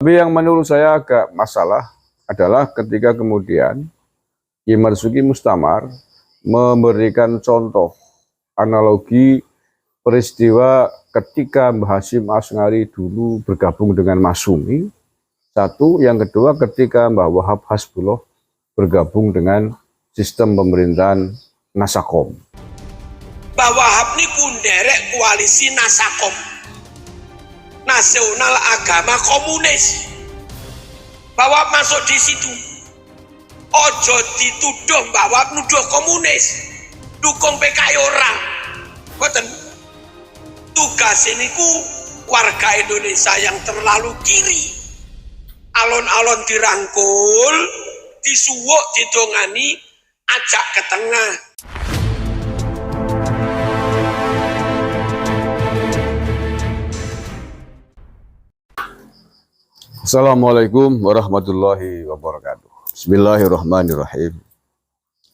Tapi yang menurut saya agak masalah adalah ketika kemudian Kiai Marzuki Mustamar memberikan contoh analogi peristiwa ketika Mbah Hasyim Asy'ari dulu bergabung dengan Masyumi. Satu, yang kedua ketika Mbah Wahab Hasbullah bergabung dengan sistem pemerintahan Nasakom. Mbah Wahab ini kunderek koalisi Nasakom, Nasional Agama Komunis. Mbah Wahab masuk di situ. Ojo dituduh Mbah Wahab nuduh komunis, dukung PKI orang. Boten. Tugas ini ku warga Indonesia yang terlalu kiri. Alon-alon dirangkul, disuwuk, didongani, ajak ke tengah. Assalamualaikum warahmatullahi wabarakatuh. Bismillahirrahmanirrahim.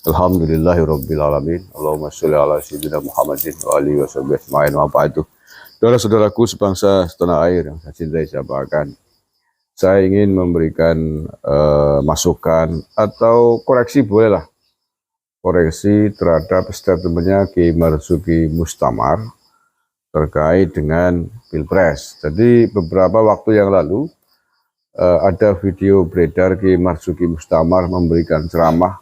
Alhamdulillahirabbil alamin. Allahumma sholli ala sayyidina Muhammadin wa alihi washabihi ajmain. Wa ba'du. Saudara-saudaraku sebangsa setanah air yang saya cintai, saya banggakan. Saya ingin memberikan masukan atau koreksi, bolehlah. Koreksi terhadap statementnya Kiai Marzuki Mustamar terkait dengan Pilpres. Jadi beberapa waktu yang lalu ada video beredar Kiai Marzuki Mustamar memberikan ceramah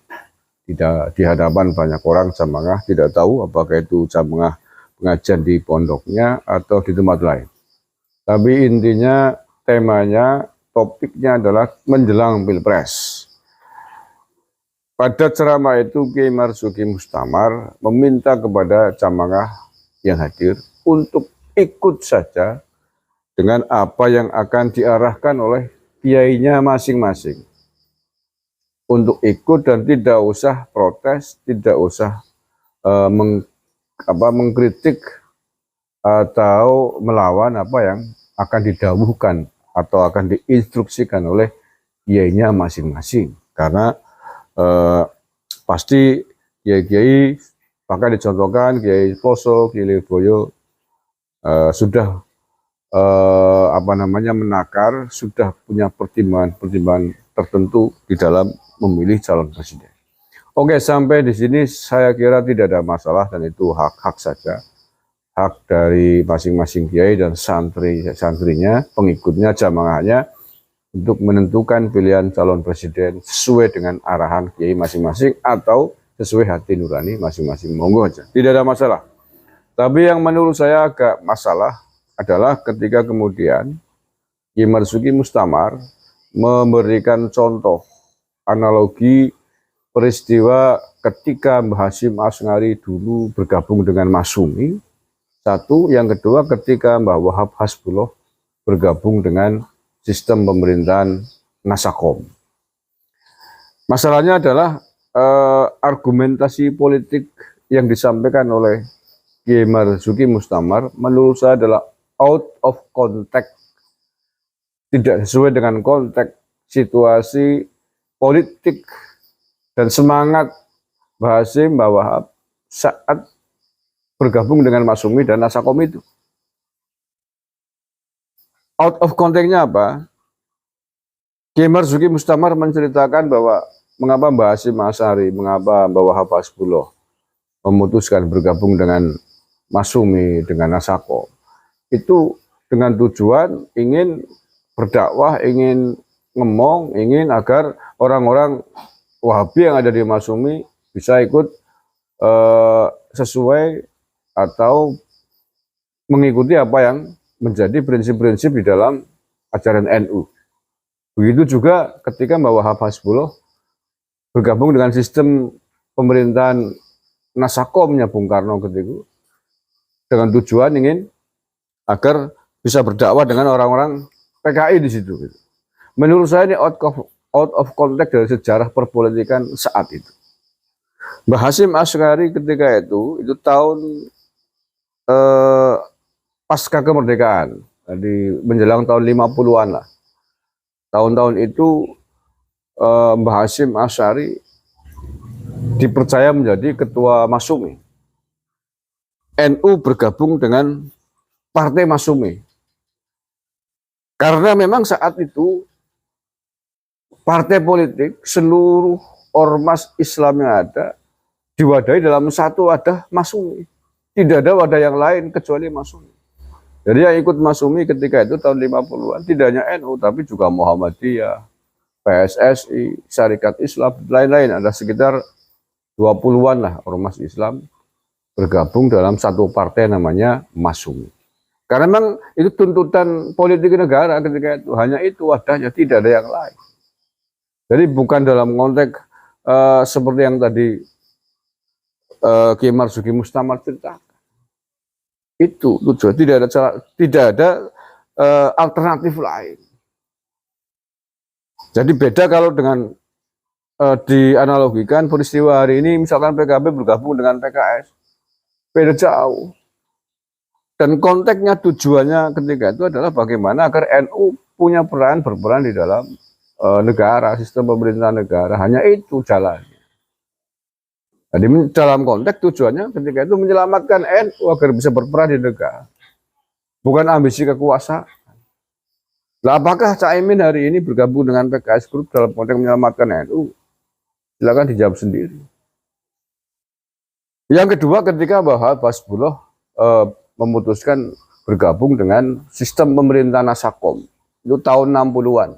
di hadapan banyak orang jamaah, tidak tahu apakah itu jamaah pengajian di pondoknya atau di tempat lain. Tapi intinya temanya, topiknya adalah menjelang Pilpres. Pada ceramah itu Kiai Marzuki Mustamar meminta kepada jamaah yang hadir untuk ikut saja dengan apa yang akan diarahkan oleh kiainya masing-masing. Untuk ikut dan tidak usah protes, tidak usah mengkritik atau melawan apa yang akan didhawuhkan atau akan diinstruksikan oleh kiainya masing-masing. Karena pasti kiai-kiai, bahkan dicontohkan Kiai Poso, Kiai Lirboyo sudah menakar, sudah punya pertimbangan tertentu di dalam memilih calon presiden. Oke, sampai di sini saya kira tidak ada masalah dan itu hak-hak saja. Hak dari masing-masing kiai dan santrinya, pengikutnya, jamaahnya untuk menentukan pilihan calon presiden sesuai dengan arahan kiai masing-masing atau sesuai hati nurani masing-masing. Monggo aja, tidak ada masalah. Tapi yang menurut saya agak masalah adalah ketika kemudian Kiai Marzuki Mustamar memberikan contoh analogi peristiwa ketika Mbah Hasyim Asy'ari dulu bergabung dengan Masyumi. Satu, yang kedua ketika Mbah Wahab Hasbullah bergabung dengan sistem pemerintahan Nasakom. Masalahnya adalah argumentasi politik yang disampaikan oleh Kiai Marzuki Mustamar menurut saya adalah out of context, tidak sesuai dengan konteks situasi politik dan semangat Mbah Hasyim, Mbah Wahab saat bergabung dengan Masyumi dan Nasakom itu. Out of context-nya apa? Kiai Marzuki Mustamar menceritakan bahwa mengapa Mbah Hasyim Asy'ari, mengapa Mbah Wahab Hasbullah memutuskan bergabung dengan Masyumi, dengan Nasakom. Itu dengan tujuan ingin berdakwah, ingin ngomong, ingin agar orang-orang Wahabi yang ada di Masyumi bisa ikut sesuai atau mengikuti apa yang menjadi prinsip-prinsip di dalam ajaran NU. Begitu juga ketika Mbah Wahab Hasbullah bergabung dengan sistem pemerintahan Nasakomnya Bung Karno ketika dengan tujuan ingin agar bisa berdakwah dengan orang-orang PKI di situ. Menurut saya ini out of context dari sejarah perpolitikan saat itu. Mbah Hasyim Asy'ari ketika itu tahun pasca kemerdekaan, jadi menjelang tahun 50-an lah. Tahun-tahun itu Mbah Hasyim Asy'ari dipercaya menjadi ketua Masyumi. NU bergabung dengan Partai Masyumi. Karena memang saat itu partai politik seluruh ormas Islam yang ada diwadahi dalam satu wadah Masyumi. Tidak ada wadah yang lain kecuali Masyumi. Jadi yang ikut Masyumi ketika itu tahun 50-an tidak hanya NU tapi juga Muhammadiyah, PSSI, Syarikat Islam, lain-lain. Ada sekitar 20-an lah ormas Islam bergabung dalam satu partai namanya Masyumi. Karena memang itu tuntutan politik negara ketika itu. Hanya itu wadahnya, tidak ada yang lain. Jadi bukan dalam konteks seperti yang tadi Kiai Marzuki Mustamar ceritakan. Itu tujuan, tidak ada alternatif lain. Jadi beda kalau dengan dianalogikan peristiwa hari ini, misalkan PKB bergabung dengan PKS, beda jauh. Dan konteksnya, tujuannya ketika itu adalah bagaimana agar NU punya berperan di dalam negara, sistem pemerintahan negara. Hanya itu jalannya. Jadi dalam konteks tujuannya ketika itu menyelamatkan NU agar bisa berperan di negara. Bukan ambisi kekuasaan. Nah, apakah Caimin hari ini bergabung dengan PKS Group dalam konteks menyelamatkan NU? Silakan dijawab sendiri. Yang kedua, ketika Bahwa Basbullah memutuskan bergabung dengan sistem pemerintahan Nasakom. Itu tahun 60-an.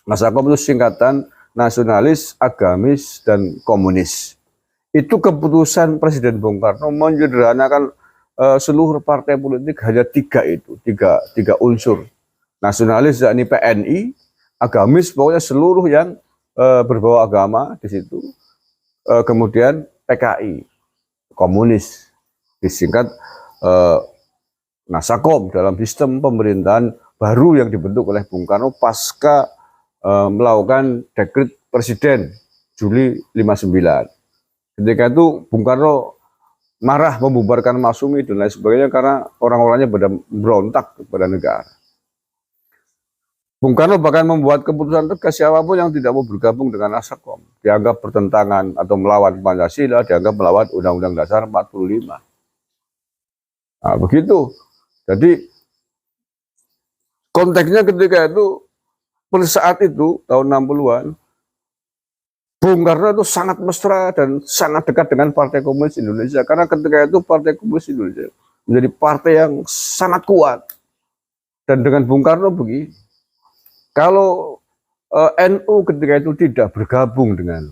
Nasakom itu singkatan nasionalis, agamis, dan komunis. Itu keputusan Presiden Bung Karno menyederhanakan seluruh partai politik hanya tiga unsur. Nasionalis yakni PNI, agamis pokoknya seluruh yang berbau agama di situ. Kemudian PKI, komunis, disingkat Nasakom dalam sistem pemerintahan baru yang dibentuk oleh Bung Karno pasca melakukan dekret Presiden Juli 59. Ketika itu Bung Karno marah membubarkan Masyumi dan lain sebagainya karena orang-orangnya pada berontak kepada negara. Bung Karno bahkan membuat keputusan tegas siapapun yang tidak mau bergabung dengan Nasakom dianggap bertentangan atau melawan Pancasila, dianggap melawan Undang-Undang Dasar 45. Nah, begitu. Jadi konteksnya ketika itu pada saat itu tahun 60-an Bung Karno itu sangat mesra dan sangat dekat dengan Partai Komunis Indonesia karena ketika itu Partai Komunis Indonesia menjadi partai yang sangat kuat. Dan dengan Bung Karno begini, kalau NU ketika itu tidak bergabung dengan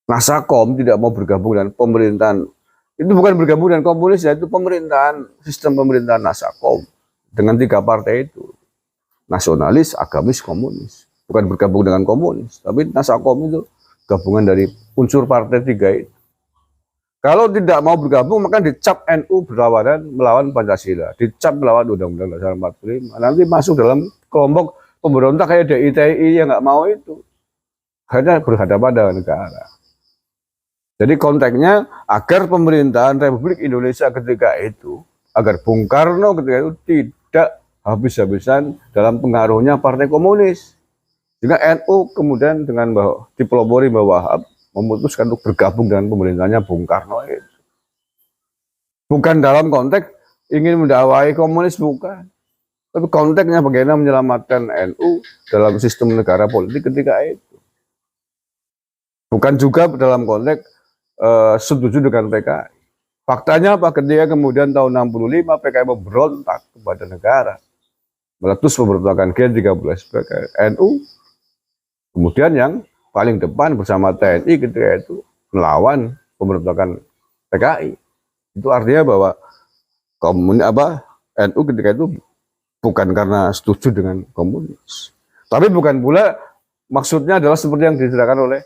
Nasakom, tidak mau bergabung dengan pemerintahan, itu bukan bergabung dengan komunis, yaitu pemerintahan, sistem pemerintahan Nasakom dengan tiga partai itu, nasionalis, agamis, komunis. Bukan bergabung dengan komunis, tapi Nasakom itu gabungan dari unsur partai tiga itu. Kalau tidak mau bergabung, maka dicap NU berlawanan melawan Pancasila, dicap melawan Undang-Undang Dasar 45. Nanti masuk dalam kelompok pemberontak kayak DITI yang nggak mau itu, hanya berhadapan dengan negara. Jadi konteksnya agar pemerintahan Republik Indonesia ketika itu, agar Bung Karno ketika itu tidak habis-habisan dalam pengaruhnya Partai Komunis. Sehingga NU kemudian dengan dipelopori Mbah Wahab memutuskan untuk bergabung dengan pemerintahnya Bung Karno itu. Bukan dalam konteks ingin mendakwai komunis, bukan. Tapi konteksnya bagaimana menyelamatkan NU dalam sistem negara politik ketika itu. Bukan juga dalam konteks setuju dengan PKI. Faktanya apa? Ketika kemudian tahun 65 PKI memberontak kepada negara, meletus pemberontakan G13 PKI, NU kemudian yang paling depan bersama TNI ketika itu melawan pemberontakan PKI. Itu artinya bahwa NU ketika itu bukan karena setuju dengan komunis, tapi bukan pula maksudnya adalah seperti yang diceritakan oleh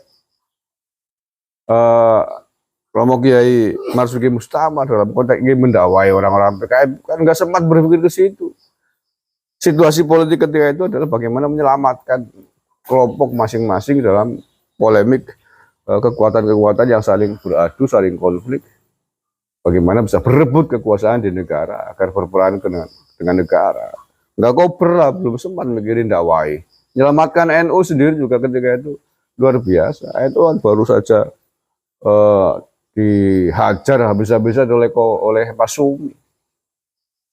Romo Kiai Marzuki Mustamar dalam konteks ingin mendakwai orang-orang PKI, kan nggak sempat berpikir ke situ. Situasi politik ketika itu adalah bagaimana menyelamatkan kelompok masing-masing dalam polemik kekuatan-kekuatan yang saling beradu, saling konflik. Bagaimana bisa berebut kekuasaan di negara agar berperan dengan negara. Nggak koper lah, belum sempat mikirin dakwai. Menyelamatkan NU sendiri juga ketika itu luar biasa. NU kan baru saja dihajar habis-habisan oleh Masyumi.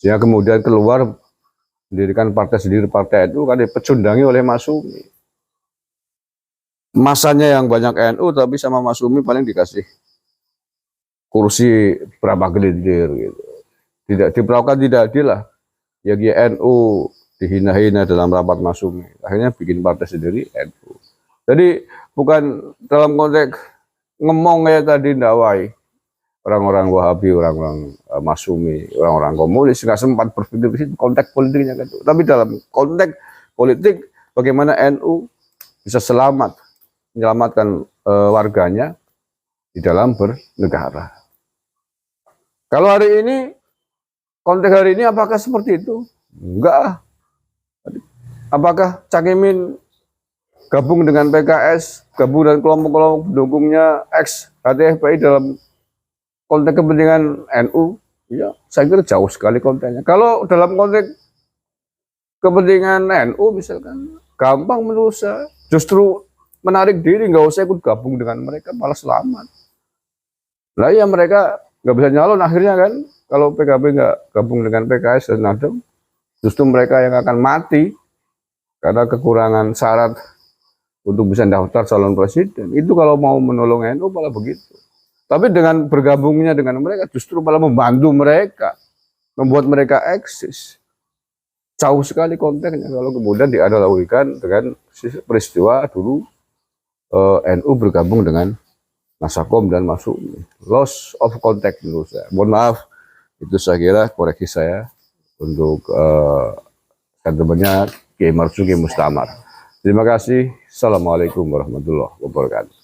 Sehingga kemudian keluar mendirikan partai sendiri, partai itu kan dipecundangi oleh Masyumi. Masanya yang banyak NU, tapi sama Masyumi paling dikasih kursi berapa gelintir gitu. Tidak diperlakukan tidak adil lah. Ya NU dihina-hina dalam rapat Masyumi. Akhirnya bikin partai sendiri NU. Jadi bukan dalam konteks ngomong kayak tadi ndawai. Orang-orang Wahabi, orang-orang Masyumi, orang-orang komunis nggak sempat berpikir konteks politiknya kan. Tapi dalam konteks politik bagaimana NU bisa selamat menyelamatkan warganya di dalam bernegara. Kalau hari ini konteks hari ini apakah seperti itu? Enggak. Apakah Cak Imin gabung dengan PKS, gabung dengan kelompok-kelompok pendukungnya ex HTFPI dalam konteks kepentingan NU? Ya, saya kira jauh sekali konteksnya. Kalau dalam konteks kepentingan NU misalkan, gampang menurut saya. Justru menarik diri, nggak usah ikut gabung dengan mereka, malah selamat. Lah ya mereka nggak bisa nyalon akhirnya kan. Kalau PKB nggak gabung dengan PKS dan Nasdem, justru mereka yang akan mati karena kekurangan syarat untuk bisa daftar calon presiden. Itu kalau mau menolong NU malah begitu. Tapi dengan bergabungnya dengan mereka justru malah membantu mereka, membuat mereka eksis. Jauh sekali konteksnya kalau kemudian dianalogikan dengan peristiwa dulu NU bergabung dengan Nasakom dan Masyumi. Loss of contact menurut saya. Mohon maaf, itu saya kira koreksi saya untuk statementnya Kiai Marzuki Mustamar. Terima kasih. Assalamualaikum warahmatullahi wabarakatuh.